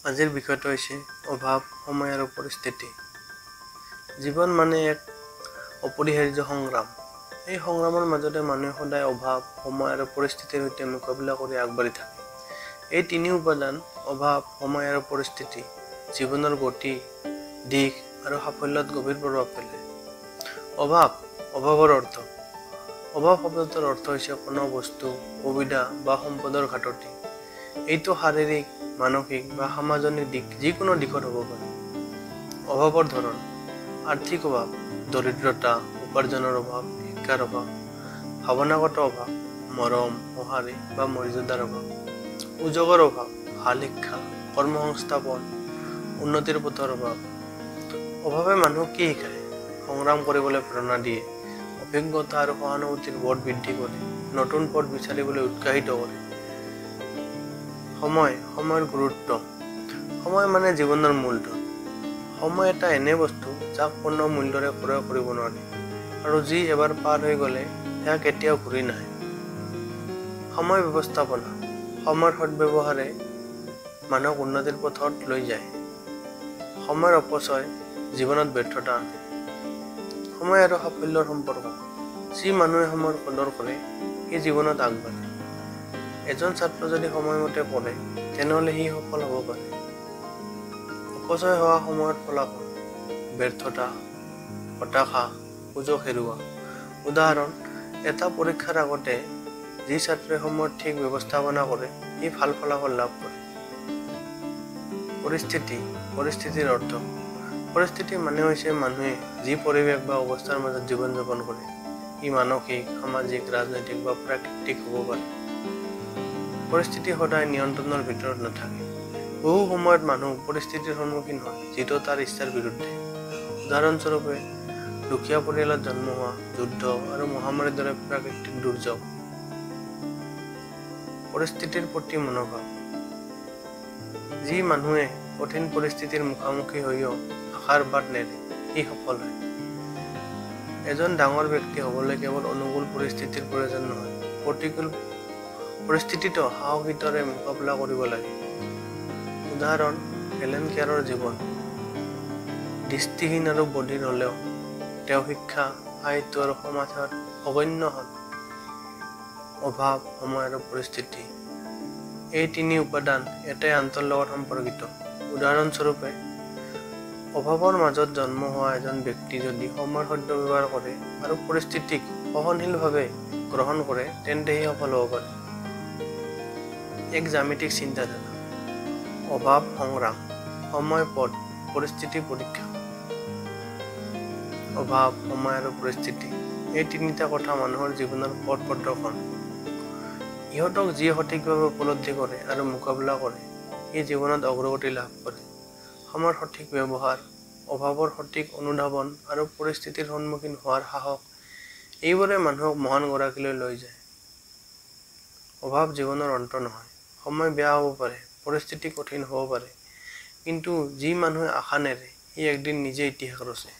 আজিৰ বিষয়টো হৈছে অভাৱ, সময় আৰু পৰিস্থিতি। জীৱন মানে এক অপৰিহাৰ্য সংগ্ৰাম। এই সংগ্ৰামৰ মাজতে মানুহে সদায় অভাৱ, সময় আৰু পৰিস্থিতিৰ সৈতে মোকাবিলা কৰি আগবাঢ়ি থাকে। এই তিনি উপাদান অভাৱ, সময় আৰু পৰিস্থিতি জীৱনৰ গতি, দিশ আৰু সাফল্যত গভীৰ প্ৰভাৱ পেলায়। অভাৱৰ অৰ্থ। অভাৱ শব্দটোৰ অৰ্থ হৈছে কোনো বস্তু, সুবিধা বা সম্পদৰ ঘাটতি। এইটো শাৰীৰিক, মানসিক বা সামাজিক যিকোনো দিশত হ'ব পাৰে। অভাৱৰ ধৰণ: আৰ্থিক অভাৱ, দৰিদ্ৰতা, উপাৰ্জনৰ অভাৱ, শিক্ষাৰ অভাৱ; ভাৱনাগত অভাৱ, মৰম, সঁহাৰি বা মৰ্যাদাৰ অভাৱ; সুযোগৰ অভাৱ, ভাল শিক্ষা, কৰ্মসংস্থাপন, উন্নতিৰ পথৰ অভাৱ। অভাৱে মানুহক কি শিকায়? সংগ্ৰাম কৰিবলৈ প্ৰেৰণা দিয়ে, অভিজ্ঞতা আৰু সহানুভূতিৰ বোধ বৃদ্ধি কৰে, নতুন পথ বিচাৰিবলৈ উৎসাহিত কৰে। সময়ৰ গুৰুত্ব। সময় মানে জীৱনৰ মূলধন। সময় এটা এনে বস্তু যাক কোনো মূল্যৰে ক্ৰয় কৰিব নোৱাৰি আৰু যি এবাৰ পাৰ হৈ গ'লে সেয়া কেতিয়াও ঘূৰি নাহে। সময় ব্যৱস্থাপনা। সময়ৰ সদ্ব্যৱহাৰে মানুহক উন্নতিৰ পথত লৈ যায়। সময়ৰ অপচয় জীৱনত ব্যৰ্থতা আনে। সময় আৰু সাফল্যৰ সম্পৰ্ক। যি মানুহে সময়ৰ কদৰ কৰে সি জীৱনত আগবাঢ়ে। এজন ছাত্ৰ যদি সময়মতে পঢ়ে তেনেহ'লে সি সফল হ'ব পাৰে। অপচয় হোৱা সময়ৰ ফলাফল: ব্যৰ্থতা, হতাশা, সুযোগ হেৰুওৱা। উদাহৰণ: এটা পৰীক্ষাৰ আগতে যি ছাত্ৰই সময়ৰ ঠিক ব্যৱস্থাপনা কৰে সি ভাল ফলাফল লাভ কৰে। পৰিস্থিতিৰ অৰ্থ। পৰিস্থিতি মানে হৈছে মানুহে যি পৰিৱেশ বা অৱস্থাৰ মাজত জীৱন যাপন কৰে। ই মানসিক, সামাজিক, ৰাজনৈতিক বা প্ৰাকৃতিক হ'ব পাৰে। পৰিস্থিতি সদায় নিয়ন্ত্ৰণৰ ভিতৰত নাথাকে। বহু সময়ত মানুহ পৰিস্থিতিৰ সন্মুখীন হয় যিটো তাৰ ইচ্ছাৰ বিৰুদ্ধে। উদাহৰণস্বৰূপে, দুখীয়া পৰিয়ালত জন্ম হোৱা, যুদ্ধ আৰু মহামাৰীৰ দৰে প্ৰাকৃতিক দুৰ্যোগ। পৰিস্থিতিৰ প্ৰতি মনোভাৱ। যি মানুহে কঠিন পৰিস্থিতিৰ মুখামুখি হৈও আশাৰ বাট নেৰে সি সফল হয়। এজন ডাঙৰ ব্যক্তি হ'বলৈ কেৱল অনুকূল পৰিস্থিতিৰ প্ৰয়োজন নহয়, প্ৰতিকূল পৰিস্থিতিতো সাহসিকতাৰে মোকাবিলা কৰিব লাগে। উদাহৰণ: হেলেন কেয়াৰৰ জীৱন। দৃষ্টিহীন আৰু বধিৰ হ'লেও তেওঁ শিক্ষা, সাহিত্য আৰু সমাজত অগণ্য হ'ল। অভাৱ, সময় আৰু পৰিস্থিতি। এই তিনি উপাদান এটাই আনটোৰ লগত সম্পৰ্কিত। উদাহৰণস্বৰূপে, অভাৱৰ মাজত জন্ম হোৱা এজন ব্যক্তি যদি সময়ৰ সদ্ব্যৱহাৰ কৰে আৰু পৰিস্থিতিক সহনশীলভাৱে গ্ৰহণ কৰে তেন্তে সি সফল হ'ব পাৰে। এক জ্যামিতিক চিন্তাধাৰা: অভাৱ সংগ্ৰাম, সময় পথ, পৰিস্থিতি পৰীক্ষা। অভাৱ, সময় আৰু পৰিস্থিতি এই তিনিটা কথা মানুহৰ জীৱনৰ পথ প্ৰদৰ্শন। ইহঁতক যিয়ে সঠিকভাৱে উপলব্ধি কৰে আৰু মোকাবিলা কৰে সি জীৱনত অগ্ৰগতি লাভ কৰে। সময়ৰ সঠিক ব্যৱহাৰ, অভাৱৰ সঠিক অনুধাৱন আৰু পৰিস্থিতিৰ সন্মুখীন হোৱাৰ সাহস এইবোৰে মানুহক মহান গৰাকীলৈ লৈ যায়। অভাৱ জীৱনৰ অন্ত নহয়। সময় বেয়া হ'ব পাৰে, পৰিস্থিতি কঠিন হ'ব পাৰে, কিন্তু যি মানুহে আশা নেৰে সি একদিন নিজে ইতিহাস ৰচে।